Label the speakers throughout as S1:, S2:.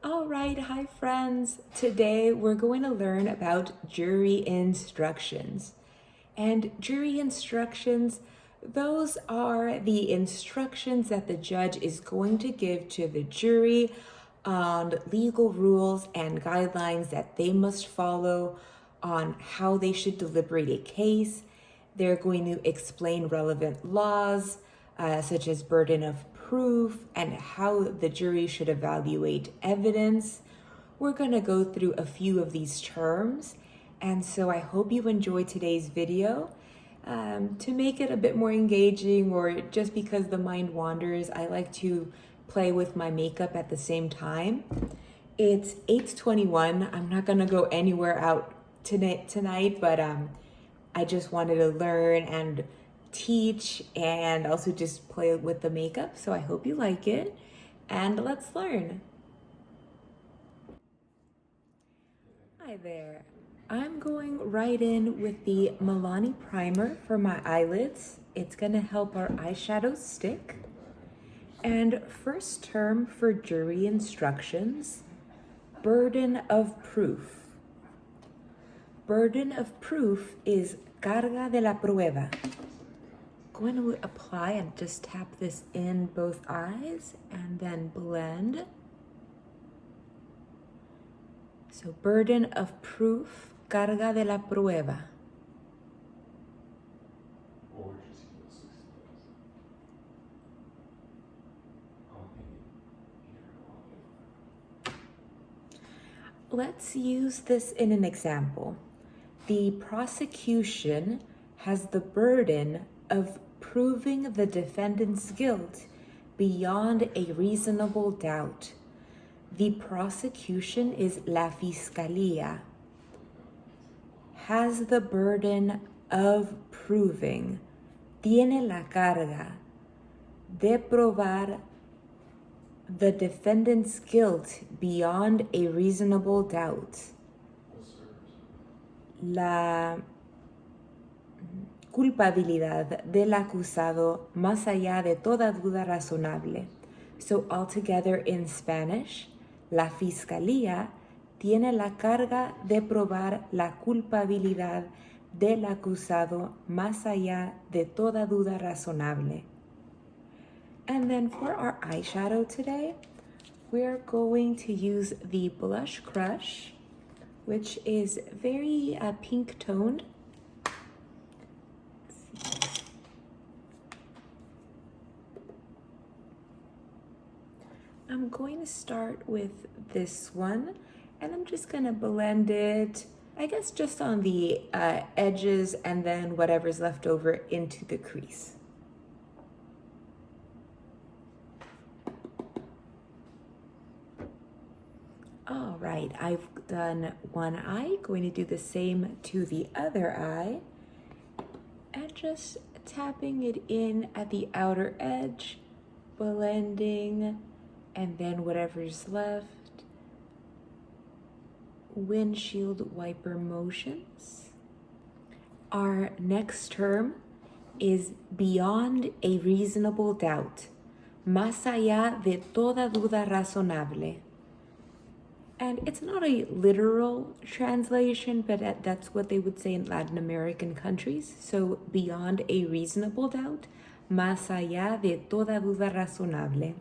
S1: All right, hi friends. Today we're going to learn about jury instructions. And jury instructions, those are the instructions that the judge is going to give to the jury on legal rules and guidelines that they must follow on how they should deliberate a case. They're going to explain relevant laws, such as burden of proof and how the jury should evaluate evidence. We're going to go through a few of these terms, and so I hope you enjoy today's video. To make it a bit more engaging, or just because the mind wanders, I like to play with my makeup at the same time. It's 8:21. I'm not going to go anywhere out tonight, but I just wanted to learn and teach and also just play with the makeup. So I hope you like it, and let's learn. Hi there. I'm going right in with the Milani primer for my eyelids. It's gonna help our eyeshadow stick. And first term for jury instructions, burden of proof. Burden of proof is carga de la prueba. Going to apply and just tap this in both eyes and then blend. So burden of proof, carga de la prueba. Let's use this in an example. The prosecution has the burden of proving the defendant's guilt beyond a reasonable doubt. The prosecution is la fiscalía, has the burden of proving, tiene la carga de probar the defendant's guilt beyond a reasonable doubt. La culpabilidad del acusado más allá de toda duda razonable. So altogether in Spanish, la fiscalía tiene la carga de probar la culpabilidad del acusado más allá de toda duda razonable. And then for our eyeshadow today, we're going to use the Blush Crush, which is very pink toned. I'm going to start with this one, and I'm just going to blend it, I guess just on the edges, and then whatever's left over into the crease. All right, I've done one eye, going to do the same to the other eye, and just tapping it in at the outer edge, blending, and then whatever's left, windshield wiper motions. Our next term is beyond a reasonable doubt, más allá de toda duda razonable. And it's not a literal translation, but that's what they would say in Latin American countries. So beyond a reasonable doubt, más allá de toda duda razonable.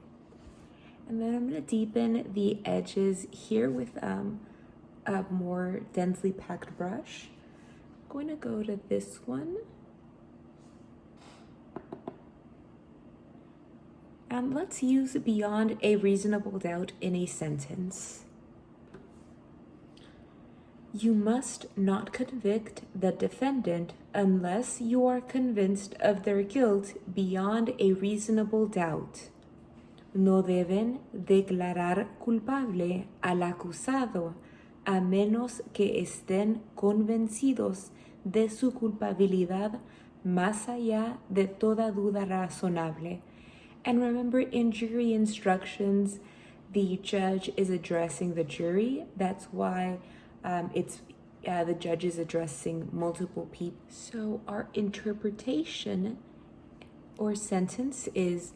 S1: And then I'm going to deepen the edges here with a more densely packed brush. I'm going to go to this one. And let's use beyond a reasonable doubt in a sentence. You must not convict the defendant unless you are convinced of their guilt beyond a reasonable doubt. No deben declarar culpable al acusado a menos que estén convencidos de su culpabilidad más allá de toda duda razonable. And remember, in jury instructions, the judge is addressing the jury. That's why the judge is addressing multiple people. So our interpretation or sentence is,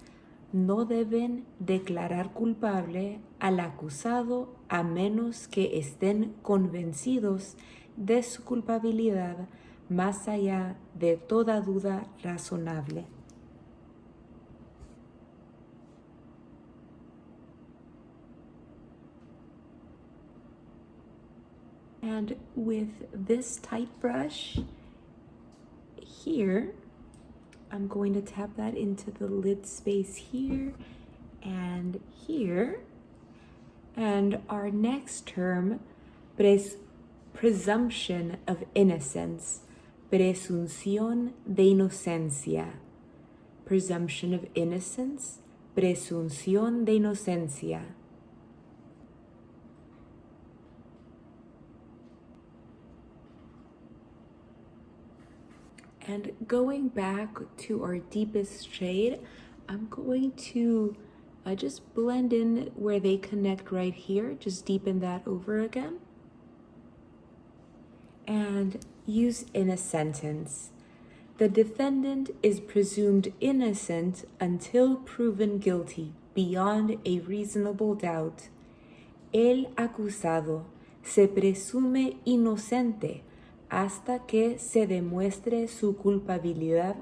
S1: no deben declarar culpable al acusado a menos que estén convencidos de su culpabilidad más allá de toda duda razonable. And with this tight brush here, I'm going to tap that into the lid space here and here. And our next term, presumption of innocence, presunción de inocencia. Presumption of innocence, presunción de inocencia. And going back to our deepest shade, I'm going to just blend in where they connect right here, just deepen that over again. And use in a sentence. The defendant is presumed innocent until proven guilty beyond a reasonable doubt. El acusado se presume inocente hasta que se demuestre su culpabilidad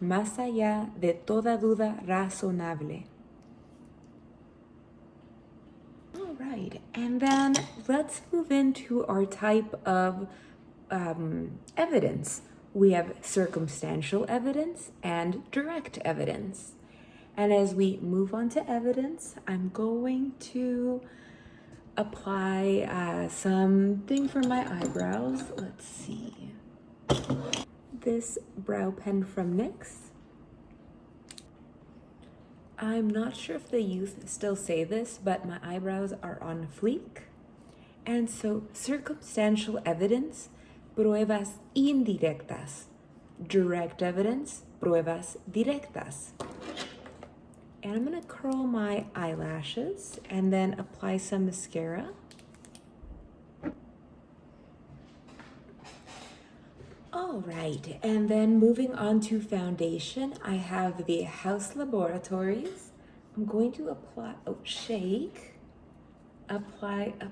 S1: más allá de toda duda razonable. All right, and then let's move into our type of evidence. We have circumstantial evidence and direct evidence. And as we move on to evidence, I'm going to apply something for my eyebrows. Let's see. This brow pen from NYX. I'm not sure if the youth still say this, but my eyebrows are on fleek. And so circumstantial evidence, pruebas indirectas. Direct evidence, pruebas directas. And I'm gonna curl my eyelashes and then apply some mascara. All right, and then moving on to foundation, I have the House Laboratories. I'm going to apply, apply a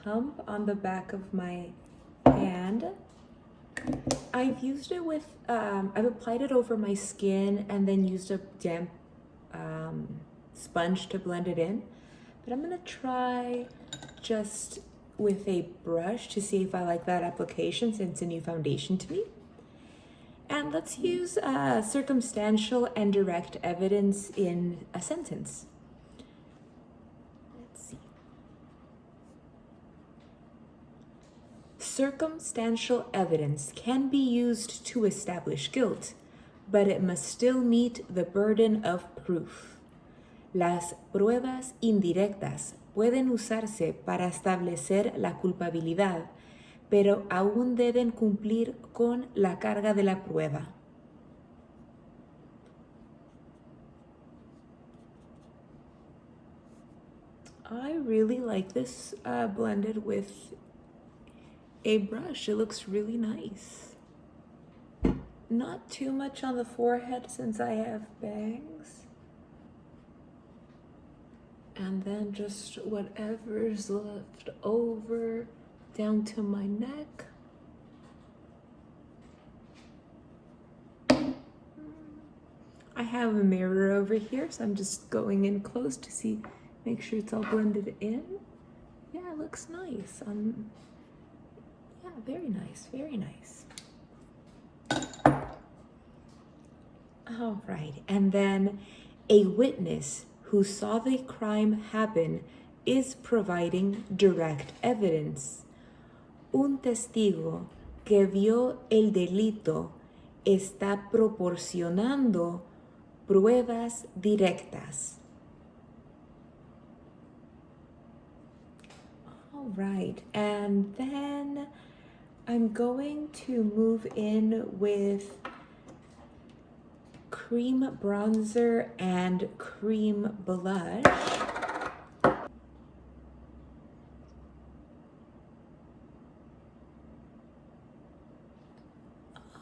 S1: pump on the back of my hand. I've used it with, I've applied it over my skin and then used a damp sponge to blend it in. But I'm gonna try just with a brush to see if I like that application since it's a new foundation to me. And let's use circumstantial and direct evidence in a sentence. Let's see. Circumstantial evidence can be used to establish guilt, but it must still meet the burden of proof. Las pruebas indirectas pueden usarse para establecer la culpabilidad, pero aún deben cumplir con la carga de la prueba. I really like this blended with a brush. It looks really nice. Not too much on the forehead since I have bangs. And then just whatever's left over down to my neck. I have a mirror over here, so I'm just going in close to see, make sure it's all blended in. Yeah, it looks nice. Yeah, very nice, very nice. All right, and then a witness who saw the crime happen is providing direct evidence. Un testigo que vio el delito está proporcionando pruebas directas. All right, and then I'm going to move in with cream bronzer and cream blush.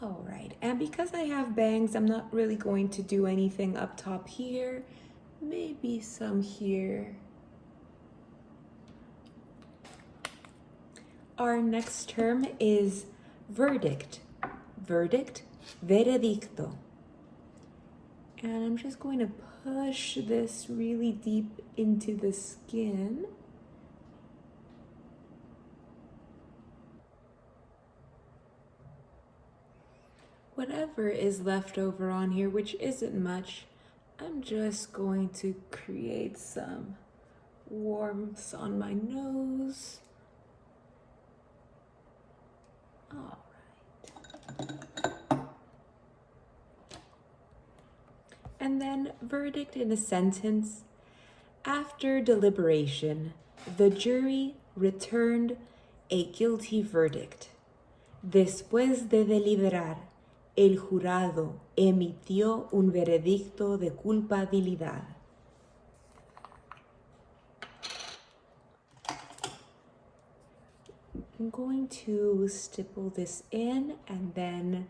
S1: All right, and because I have bangs, I'm not really going to do anything up top here. maybe some here. Our next term is verdict. Verdict, veredicto. And I'm just going to push this really deep into the skin. Whatever is left over on here, which isn't much, I'm just going to create some warmth on my nose. All right. And then verdict in a sentence. After deliberation, the jury returned a guilty verdict. Después de deliberar, el jurado emitió un veredicto de culpabilidad. I'm going to stipple this in and then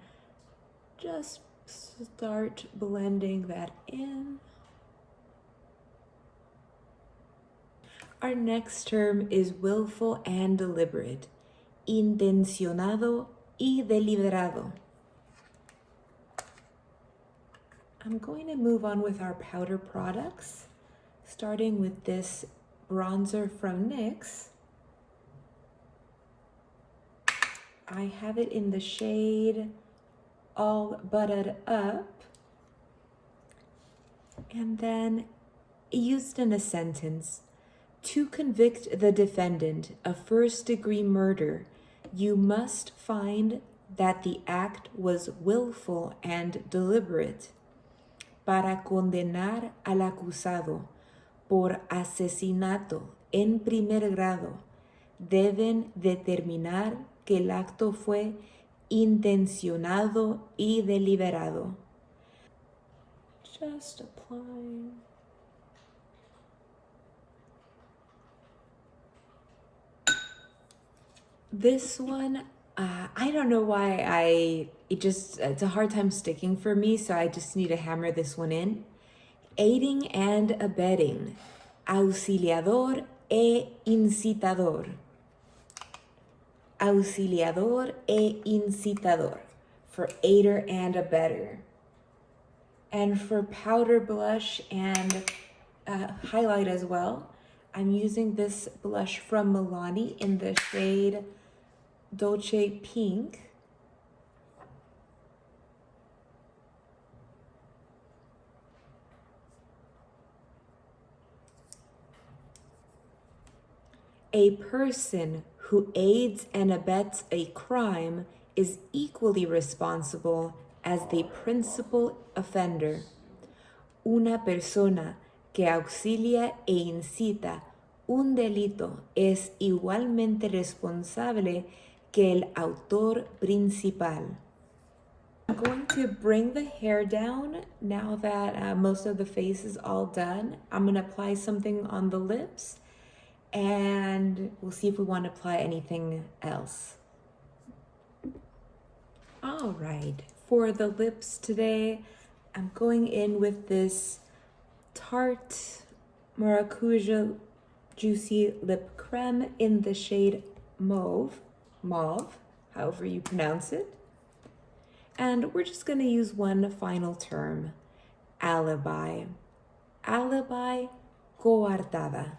S1: just start blending that in. Our next term is willful and deliberate, intencionado y deliberado. I'm going to move on with our powder products, starting with this bronzer from NYX. I have it in the shade All Buttered Up. And then used in a sentence, to convict the defendant of first-degree murder, you must find that the act was willful and deliberate. Para condenar al acusado por asesinato en primer grado, deben determinar que el acto fue intencionado y deliberado. Just applying. This one, I don't know why it's a hard time sticking for me, so I just need to hammer this one in. Aiding and abetting, auxiliador e incitador. Auxiliador e incitador, for aider and abetter. And for powder blush and highlight as well, I'm using this blush from Milani in the shade Dolce Pink. A person who aids and abets a crime is equally responsible as the principal offender. Una persona que auxilia e incita un delito es igualmente responsable que el autor principal. I'm going to bring the hair down now that most of the face is all done. I'm going to apply something on the lips and we'll see if we want to apply anything else. All right, for the lips today, I'm going in with this Tarte Maracuja Juicy Lip Creme in the shade Mauve, however you pronounce it. And we're just going to use one final term, alibi. Alibi coartada.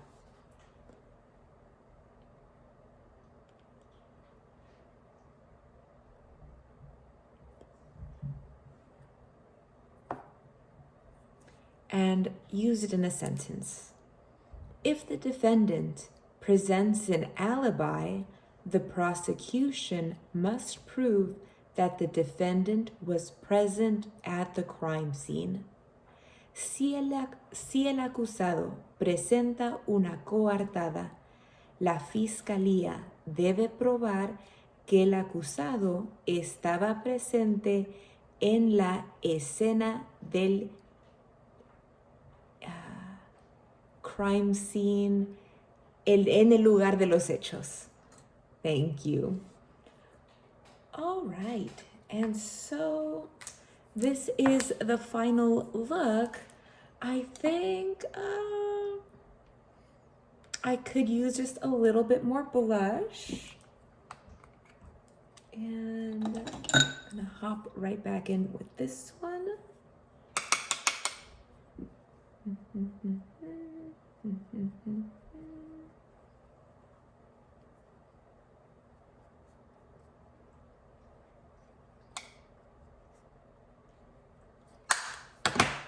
S1: And use it in a sentence. If the defendant presents an alibi, the prosecution must prove that the defendant was present at the crime scene. Si el acusado presenta una coartada, la fiscalía debe probar que el acusado estaba presente en la escena del crime scene, en el lugar de los hechos. Thank you. All right, and so this is the final look. I think I could use just a little bit more blush. And I'm gonna hop right back in with this one.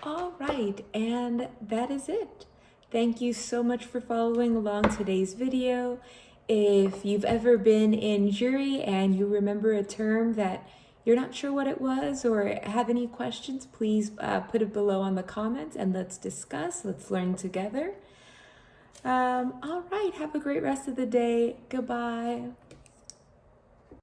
S1: All right, and that is it. Thank you so much for following along today's video. If you've ever been in jury and you remember a term that you're not sure what it was or have any questions, please put it below on the comments and let's discuss, let's learn together. All right, have a great rest of the day. Goodbye.